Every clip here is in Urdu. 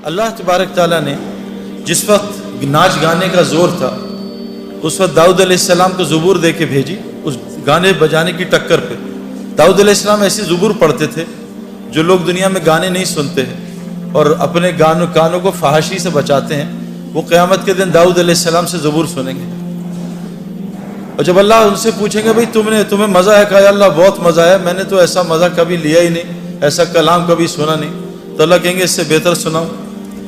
اللہ تبارک تعالیٰ نے جس وقت ناچ گانے کا زور تھا اس وقت داؤد علیہ السلام کو زبور دے کے بھیجی اس گانے بجانے کی ٹکر پہ. داؤد علیہ السلام ایسی زبور پڑھتے تھے جو لوگ دنیا میں گانے نہیں سنتے ہیں اور اپنے کانوں کو فحاشی سے بچاتے ہیں. وہ قیامت کے دن داؤد علیہ السلام سے زبور سنیں گے اور جب اللہ ان سے پوچھیں گے بھائی تمہیں مزہ ہے؟ کہا یا اللہ بہت مزہ ہے, میں نے تو ایسا مزہ کبھی لیا ہی نہیں, ایسا کلام کبھی سنا نہیں. تو اللہ کہیں گے اس سے بہتر سناؤ.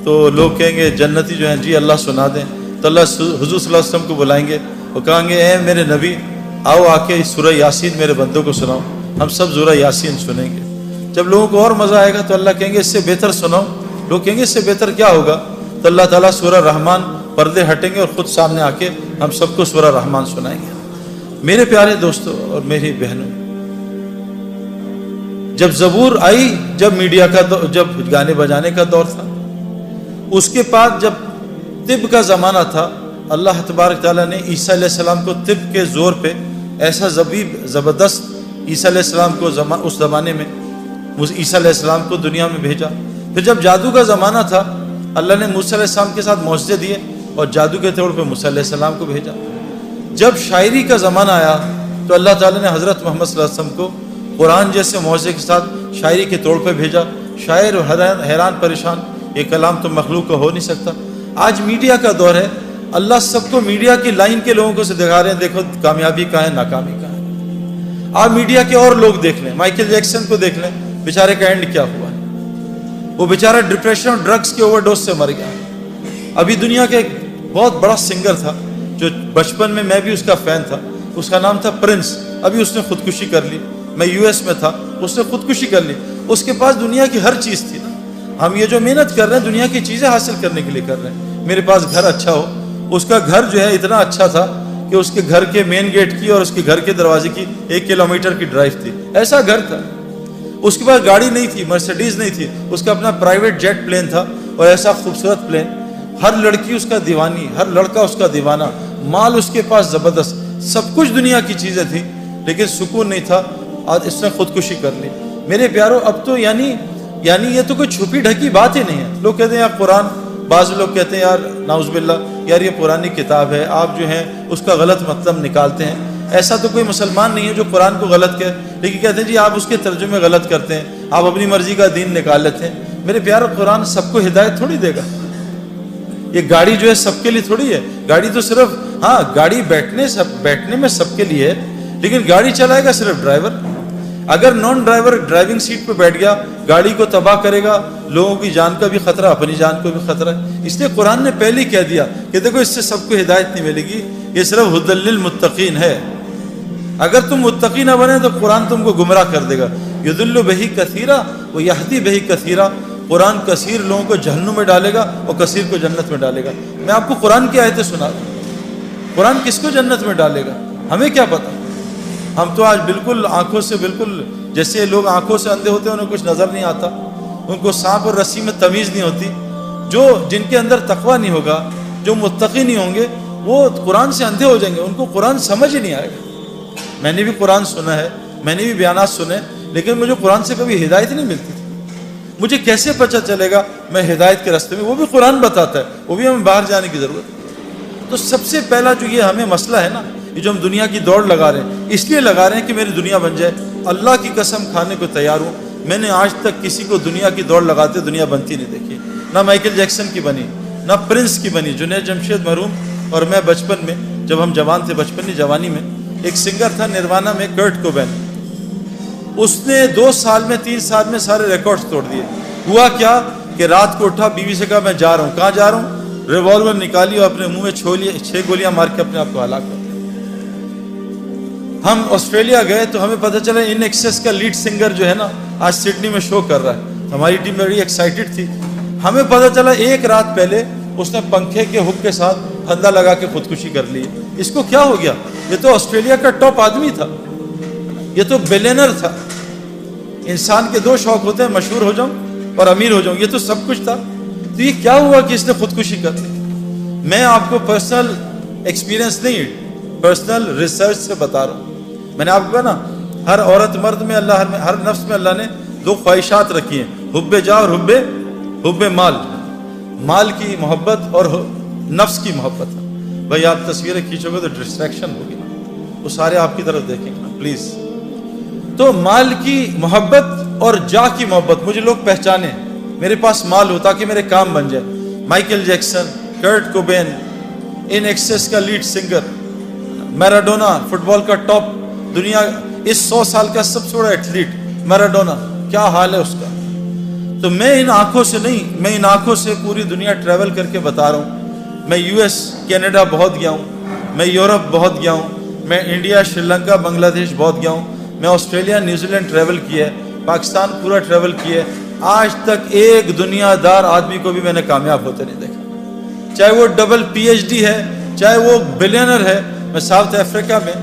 تو لوگ کہیں گے جنتی جو ہیں جی اللہ سنا دیں. تو اللہ حضور صلی اللہ علیہ وسلم کو بلائیں گے اور کہیں گے اے میرے نبی آؤ آ کے سورہ یاسین میرے بندوں کو سناؤ. ہم سب سورہ یاسین سنیں گے. جب لوگوں کو اور مزہ آئے گا تو اللہ کہیں گے اس سے بہتر سناؤ. لوگ کہیں گے اس سے بہتر کیا ہوگا؟ تو اللہ تعالیٰ سورہ رحمان پردے ہٹیں گے اور خود سامنے آ کے ہم سب کو سورہ رحمان سنائیں گے. میرے پیارے دوستوں اور میری بہنوں, جب زبور آئی, جب میڈیا کا جب گانے بجانے کا دور تھا, اس کے بعد جب طب کا زمانہ تھا, اللہ تبارک تعالیٰ نے عیسیٰ علیہ السلام کو طب کے زور پہ ایسا زبردست عیسیٰ علیہ السلام کو اس زمانے میں عیسیٰ علیہ السلام کو دنیا میں بھیجا. پھر جب جادو کا زمانہ تھا اللہ نے موسیٰ علیہ السلام کے ساتھ معجزے دیے اور جادو کے طور پہ موسیٰ علیہ السلام کو بھیجا. جب شاعری کا زمانہ آیا تو اللہ تعالیٰ نے حضرت محمد صلی اللہ علیہ وسلم کو قرآن جیسے معجزے کے ساتھ شاعری کے طور پہ بھیجا. شاعر حیران پریشان, یہ کلام تو مخلوق کا ہو نہیں سکتا. آج میڈیا کا دور ہے, اللہ سب کو میڈیا کی لائن کے لوگوں کو سے دکھا رہے ہیں دیکھو کامیابی کہاں ہے ناکامی کہاں ہے. آپ میڈیا کے اور لوگ دیکھ لیں, مائیکل جیکسن کو دیکھ لیں, بیچارے کا اینڈ کیا ہوا ہے. وہ بیچارہ ڈپریشن اور ڈرگس کے اوور ڈوز سے مر گیا. ابھی دنیا کے ایک بہت بڑا سنگر تھا جو بچپن میں بھی اس کا فین تھا, اس کا نام تھا پرنس. ابھی اس نے خودکشی کر لی. میں US میں تھا, اس نے خودکشی کر لی. اس کے پاس دنیا کی ہر چیز تھی نا. ہم یہ جو محنت کر رہے ہیں دنیا کی چیزیں حاصل کرنے کے لیے کر رہے ہیں. میرے پاس گھر اچھا ہو, اس کا گھر جو ہے اتنا اچھا تھا کہ اس کے گھر کے مین گیٹ کی اور اس کے گھر کے دروازے کی 1 کلومیٹر کی ڈرائیو تھی. ایسا گھر تھا. اس کے پاس گاڑی نہیں تھی, مرسیڈیز نہیں تھی, اس کا اپنا پرائیویٹ جیٹ پلین تھا اور ایسا خوبصورت پلین. ہر لڑکی اس کا دیوانی, ہر لڑکا اس کا دیوانہ. مال اس کے پاس زبردست, سب کچھ دنیا کی چیزیں تھیں لیکن سکون نہیں تھا. آج اس نے خودکشی کر لی. میرے پیارو اب تو یعنی یہ تو کوئی چھپی ڈھکی بات ہی نہیں ہے. لوگ کہتے ہیں یار قرآن, بعض لوگ کہتے ہیں یار نعوذ باللہ یار یہ پرانی کتاب ہے, آپ جو ہیں اس کا غلط مطلب نکالتے ہیں. ایسا تو کوئی مسلمان نہیں ہے جو قرآن کو غلط کہے, لیکن کہتے ہیں جی آپ اس کے ترجمے غلط کرتے ہیں, آپ اپنی مرضی کا دین نکال لیتے ہیں. میرے پیارو قرآن سب کو ہدایت تھوڑی دے گا. یہ گاڑی جو ہے سب کے لیے تھوڑی ہے. گاڑی تو صرف گاڑی بیٹھنے میں سب کے لیے ہے, لیکن گاڑی چلائے گا صرف ڈرائیور. اگر نان ڈرائیور ڈرائیونگ سیٹ پہ بیٹھ گیا گاڑی کو تباہ کرے گا, لوگوں کی جان کا بھی خطرہ, اپنی جان کو بھی خطرہ ہے. اس لیے قرآن نے پہلے ہی کہہ دیا کہ دیکھو اس سے سب کو ہدایت نہیں ملے گی, یہ صرف ہدی للمتقین ہے. اگر تم متقی نہ بنے تو قرآن تم کو گمراہ کر دے گا. یضل بہ کثیرا و یہدی بہ کثیرا. قرآن کثیر لوگوں کو جہنم میں ڈالے گا اور کثیر کو جنت میں ڈالے گا. میں آپ کو قرآن کی آیتیں سنا دوں. قرآن کس کو جنت میں ڈالے گا ہمیں کیا پتہ. ہم تو آج بالکل آنکھوں سے, بالکل جیسے لوگ آنکھوں سے اندھے ہوتے ہیں انہیں کچھ نظر نہیں آتا, ان کو سانپ اور رسی میں تمیز نہیں ہوتی. جن کے اندر تقویٰ نہیں ہوگا, جو متقی نہیں ہوں گے, وہ قرآن سے اندھے ہو جائیں گے, ان کو قرآن سمجھ ہی نہیں آئے گا. میں نے بھی قرآن سنا ہے, میں نے بھی بیانات سنے, لیکن مجھے قرآن سے کبھی ہدایت نہیں ملتی تھی. مجھے کیسے پتہ چلے گا میں ہدایت کے راستے میں؟ وہ بھی قرآن بتاتا ہے, وہ بھی ہمیں باہر جانے کی ضرورت ہے. تو سب سے پہلا جو یہ ہمیں مسئلہ ہے نا, یہ جو ہم دنیا کی دوڑ لگا رہے ہیں, اس لیے لگا رہے ہیں کہ میری دنیا بن جائے. اللہ کی قسم کھانے کو تیار ہوں, میں نے آج تک کسی کو دنیا کی دوڑ لگاتے دنیا بنتی نہیں دیکھی. نہ مائیکل جیکسن کی بنی, نہ پرنس کی بنی, جنید جمشید مرحوم اور میں بچپن میں جب ہم جوان تھے, بچپن جوانی میں, ایک سنگر تھا نروانا میں کرٹ کوبین. اس نے 2 سال میں 3 سال میں سارے ریکارڈز توڑ دیے. ہوا کیا کہ رات کو اٹھا, بیوی سے کہا میں جا رہا ہوں. کہاں جا رہا ہوں؟ ریوالور نکالی اور اپنے منہ میں 6 گولیاں مار کے اپنے آپ کو ہلاک کر دیا. ہم آسٹریلیا گئے تو ہمیں پتہ چلا ان ایکسیس کا لیڈ سنگر جو ہے نا آج سڈنی میں شو کر رہا ہے. ہماری ٹیم بڑی ایکسائٹڈ تھی. ہمیں پتہ چلا 1 رات پہلے اس نے پنکھے کے ہک کے ساتھ پھندا لگا کے خودکشی کر لی. اس کو کیا ہو گیا؟ یہ تو آسٹریلیا کا ٹاپ آدمی تھا, یہ تو بلینر تھا. انسان کے 2 شوق ہوتے ہیں, مشہور ہو جاؤں اور امیر ہو جاؤں. یہ تو سب کچھ تھا. تو یہ کیا ہوا کہ اس نے خودکشی کر لی؟ میں آپ کو پرسنل ایکسپیرینس نہیں, پرسنل ریسرچ سے بتا رہا ہوں. میں نے آپ کو کہا نا, ہر عورت مرد میں اللہ, ہر نفس میں اللہ نے 2 خواہشات رکھی ہیں, حب جاہ اور حب مال. مال کی محبت اور نفس کی محبت ہے. بھائی آپ تصویریں کھینچو گے تو ڈسٹریکشن ہوگی نا, وہ سارے آپ کی طرف دیکھیں گے نا پلیز. تو مال کی محبت اور جاہ کی محبت, مجھے لوگ پہچانے, میرے پاس مال ہو تاکہ میرے کام بن جائے. مائیکل جیکسن, کرٹ کوبین, ان ایکسس کا لیڈ سنگر, میراڈونا فٹ بال کا ٹاپ, دنیا اس 100 سال کا سب سے بڑا ایتھلیٹ میراڈونا, کیا حال ہے اس کا. تو میں ان آنکھوں سے نہیں, میں ان آنکھوں سے پوری دنیا ٹریول کر کے بتا رہا ہوں. میں یو ایس کینیڈا بہت گیا ہوں, میں یورپ بہت گیا ہوں, میں انڈیا شری لنکا بنگلہ دیش بہت گیا ہوں, میں آسٹریلیا نیوزی لینڈ ٹریول کیا ہے, پاکستان پورا ٹریول کیا ہے. آج تک ایک دنیا دار آدمی کو بھی میں نے کامیاب ہوتے نہیں دیکھا, چاہے وہ ڈبل PhD ہے, چاہے وہ بلینر ہے. میں ساؤتھ افریقہ میں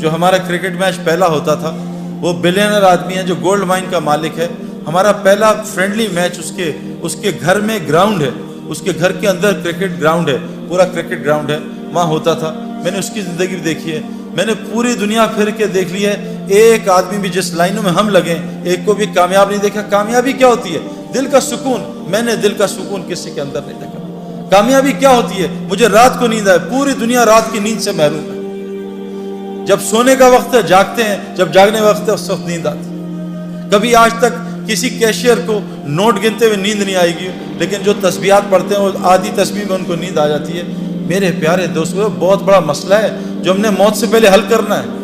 جو ہمارا کرکٹ میچ پہلا ہوتا تھا, وہ بلینر آدمی ہے جو گولڈ مائن کا مالک ہے. ہمارا پہلا فرینڈلی میچ اس کے گھر میں گراؤنڈ ہے, اس کے گھر کے اندر کرکٹ گراؤنڈ ہے, پورا کرکٹ گراؤنڈ ہے, وہاں ہوتا تھا. میں نے اس کی زندگی بھی دیکھی ہے, میں نے پوری دنیا پھر کے دیکھ لی ہے. ایک آدمی بھی جس لائنوں میں ہم لگیں ایک کو بھی کامیاب نہیں دیکھا. کامیابی کیا ہوتی ہے؟ دل کا سکون. میں نے دل کا سکون کسی کے اندر نہیں دیکھا. کامیابی کیا ہوتی ہے؟ مجھے رات کو نیند آئے. پوری دنیا رات کی نیند سے محروم ہے. جب سونے کا وقت ہے جاگتے ہیں, جب جاگنے کا وقت ہے اس وقت نیند آتی. کبھی آج تک کسی کیشیئر کو نوٹ گنتے ہوئے نیند نہیں آئے گی, لیکن جو تسبیحات پڑھتے ہیں وہ آدھی تسبیح میں ان کو نیند آ جاتی ہے. میرے پیارے دوستو, بہت بڑا مسئلہ ہے جو ہم نے موت سے پہلے حل کرنا ہے.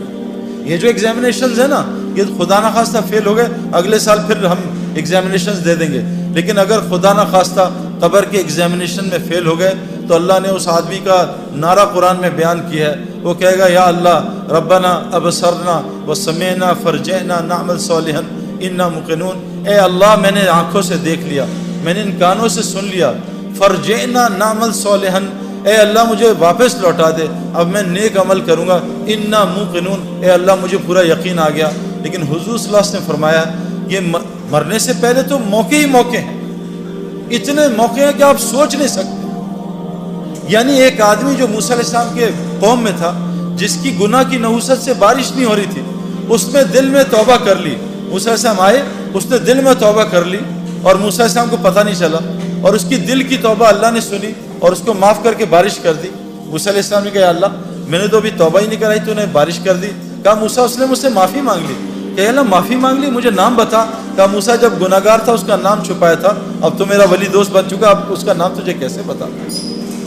یہ جو ایگزامینیشنز ہیں نا, یہ خدا نہ خواستہ فیل ہو گئے, اگلے سال پھر ہم ایگزامینیشنز دے دیں گے. لیکن اگر خدا نہ خواستہ قبر کے ایگزامینیشن میں فیل ہو گئے تو اللہ نے اس آدمی کا نعرہ قرآن میں بیان کیا ہے. وہ کہے گا, یا اللہ ربنا ابصرنا وسمعنا فرجعنا نعمل صالحا انا موقنون. اے اللہ, میں نے آنکھوں سے دیکھ لیا, میں نے ان کانوں سے سن لیا, فرجعنا نعمل صالحا, اے اللہ مجھے واپس لوٹا دے, اب میں نیک عمل کروں گا. انا موقنون, اے اللہ مجھے پورا یقین آ گیا. لیکن حضور صلی اللہ علیہ وسلم نے فرمایا, یہ مرنے سے پہلے تو موقع ہی موقع ہیں, اتنے موقع ہیں کہ آپ سوچ نہیں سکتے. یعنی ایک آدمی جو موسیٰ علیہ السلام کے قوم میں تھا, جس کی گناہ کی نحوست سے بارش نہیں ہو رہی تھی, اس نے دل میں توبہ کر لی. موسیٰ علیہ السلام آئے, اس نے دل میں توبہ کر لی اور موسیٰ علیہ السلام کو پتہ نہیں چلا, اور اس کی دل کی توبہ اللہ نے سنی اور اس کو معاف کر کے بارش کر دی. موسیٰ علیہ السلام نے کہا, یا اللہ میں نے تو ابھی توبہ ہی نہیں کرائی, تو نے بارش کر دی. کہا موسیٰ, اس نے مجھ سے معافی مانگ لی. کہ اللہ معافی مانگ لی, مجھے نام بتا. کہا موسیٰ, جب گناہ گار تھا اس کا نام چھپایا تھا, اب تو میرا ولی دوست بن چکا, اب اس کا نام تجھے کیسے بتا.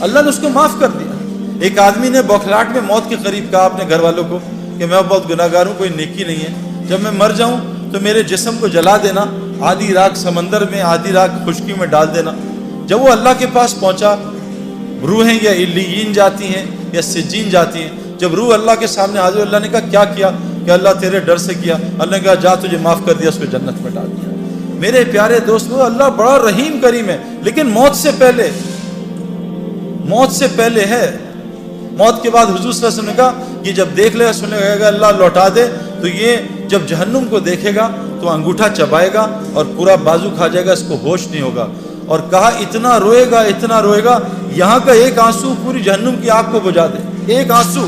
اللہ نے اس کو معاف کر دیا. ایک آدمی نے بوکھلاہٹ میں موت کے قریب کہا اپنے گھر والوں کو کہ میں بہت گناہ گار ہوں, کوئی نیکی نہیں ہے, جب میں مر جاؤں تو میرے جسم کو جلا دینا, آدھی راکھ سمندر میں آدھی راکھ خشکی میں ڈال دینا. جب وہ اللہ کے پاس پہنچا, روحیں یا علیین جاتی ہیں یا سجین جاتی ہیں. جب روح اللہ کے سامنے حاضر, اللہ نے کہا کیا کیا؟ کہ اللہ تیرے ڈر سے کیا. اللہ نے کہا جا, تجھے معاف کر دیا, اس کو جنت میں ڈال دیا. میرے پیارے دوستو, اللہ بڑا رحیم کریم ہے, لیکن موت سے پہلے, موت سے پہلے ہے. موت کے بعد حضور صلی اللہ علیہ وسلم نے کہا کہ جب دیکھ لے گا, سنے گا اللہ لوٹا دے, تو یہ جب جہنم کو دیکھے گا تو انگوٹھا چبائے گا اور پورا بازو کھا جائے گا, اس کو ہوش نہیں ہوگا. اور کہا اتنا روئے گا, اتنا روئے گا, یہاں کا ایک آنسو پوری جہنم کی آگ کو بجھا دے. ایک آنسو,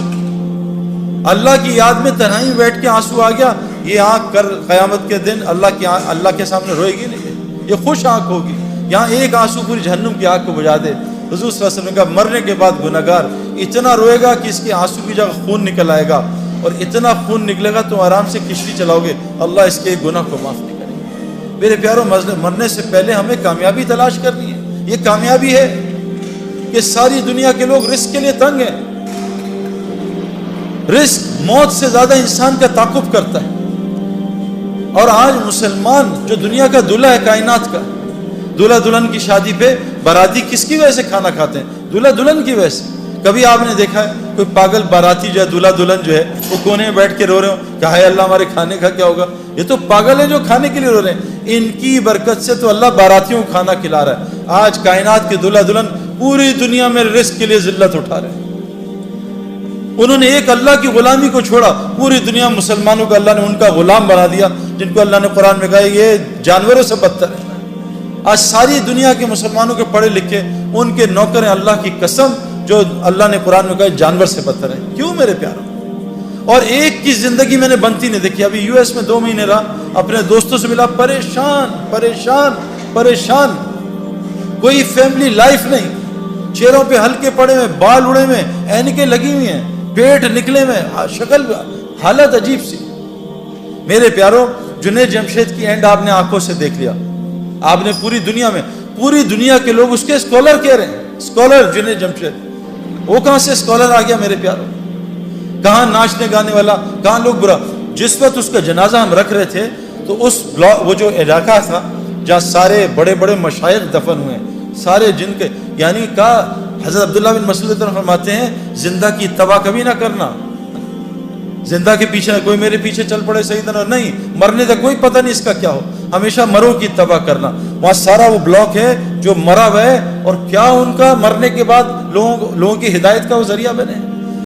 اللہ کی یاد میں تنہائی میں بیٹھ کے آنسو آ گیا, یہ آنکھ کر قیامت کے دن اللہ کے سامنے روئے گی نہیں, یہ خوش آنکھ ہوگی. یہاں ایک آنسو پوری جہنم کی آگ کو بجھا دے. حضور صلی اللہ علیہ وسلم نے کہا مرنے کے بعد گناہ گار اتنا روئے گا کہ اس کے آنسو کی جگہ خون نکل آئے گا, اور اتنا خون نکلے گا تو آرام سے کشتی چلاؤ گے, اللہ اس کے گناہ کو معاف نہیں کرے گا. میرے پیاروں, مرنے سے پہلے ہمیں کامیابی تلاش کرنی ہے. یہ کامیابی ہے کہ ساری دنیا کے لوگ رزق کے لیے تنگ ہیں. رزق موت سے زیادہ انسان کا تعاقب کرتا ہے. اور آج مسلمان جو دنیا کا دلہا ہے کائنات کا, دلہا دلہن کی شادی پہ باراتی کس کی وجہ سے کھانا کھاتے ہیں؟ دلہا دلہن کی وجہ سے. کبھی آپ نے دیکھا ہے کوئی پاگل باراتی جو ہے, دلہا دلہن جو ہے, وہ کونے میں بیٹھ کے رو رہے ہو کہ ہائے اللہ ہمارے کھانے کا کیا ہوگا؟ یہ تو پاگل ہے جو کھانے کے لیے رو رہے ہیں. ان کی برکت سے تو اللہ باراتیوں کو کھانا کھلا رہا ہے. آج کائنات کے دلہا دلہن پوری دنیا میں رزق کے لیے ذلت اٹھا رہے ہیں. انہوں نے ایک اللہ کی غلامی کو چھوڑا, پوری دنیا مسلمانوں کو اللہ نے ان کا غلام بنا دیا, جن کو اللہ نے قرآن میں کہا یہ جانوروں سے بدتر ہے. آج ساری دنیا کے مسلمانوں کے پڑھے لکھے ان کے نوکر ہیں, اللہ کی قسم, جو اللہ نے قرآن میں کہا جانور سے بدتر ہے. کیوں میرے پیاروں؟ اور ایک کی زندگی میں نے بنتی نہیں دیکھی. ابھی یو ایس میں 2 مہینے رہا, اپنے دوستوں سے ملا, پریشان پریشان پریشان. کوئی فیملی لائف نہیں, چہروں پہ ہلکے پڑے ہوئے, بال اڑے ہوئے, اینکیں لگی ہوئی ہیں, پیٹ نکلے ہوئے, شکل حالت عجیب سی. میرے پیاروں, جنید جمشید کی اینڈ آپ نے آنکھوں سے دیکھ لیا. آپ نے پوری دنیا میں, پوری دنیا کے لوگ اس کے اسکالر کہہ رہے ہیں, اسکالر جنید جمشید. وہ کہاں سے اسکالر آ گیا میرے پیاروں؟ کہاں ناچنے گانے والا, کہاں لوگ برا. جس وقت اس کا جنازہ ہم رکھ رہے تھے تو اس وہ جو علاقہ تھا جہاں سارے بڑے بڑے مشائخ دفن ہوئے ہیں, سارے جن کے, یعنی کہا حضرت عبداللہ بن مسعود فرماتے ہیں زندہ کی تباہ کبھی نہ کرنا. زندہ کے پیچھے کوئی میرے پیچھے چل پڑے سیدنا, نہیں, مرنے کا کوئی پتہ نہیں اس کا کیا ہو, ہمیشہ مروں کی تباہ کرنا. وہاں سارا وہ بلاک ہے جو مرا ہوا ہے, اور کیا ان کا مرنے کے بعد لوگوں کی ہدایت کا وہ ذریعہ بنے.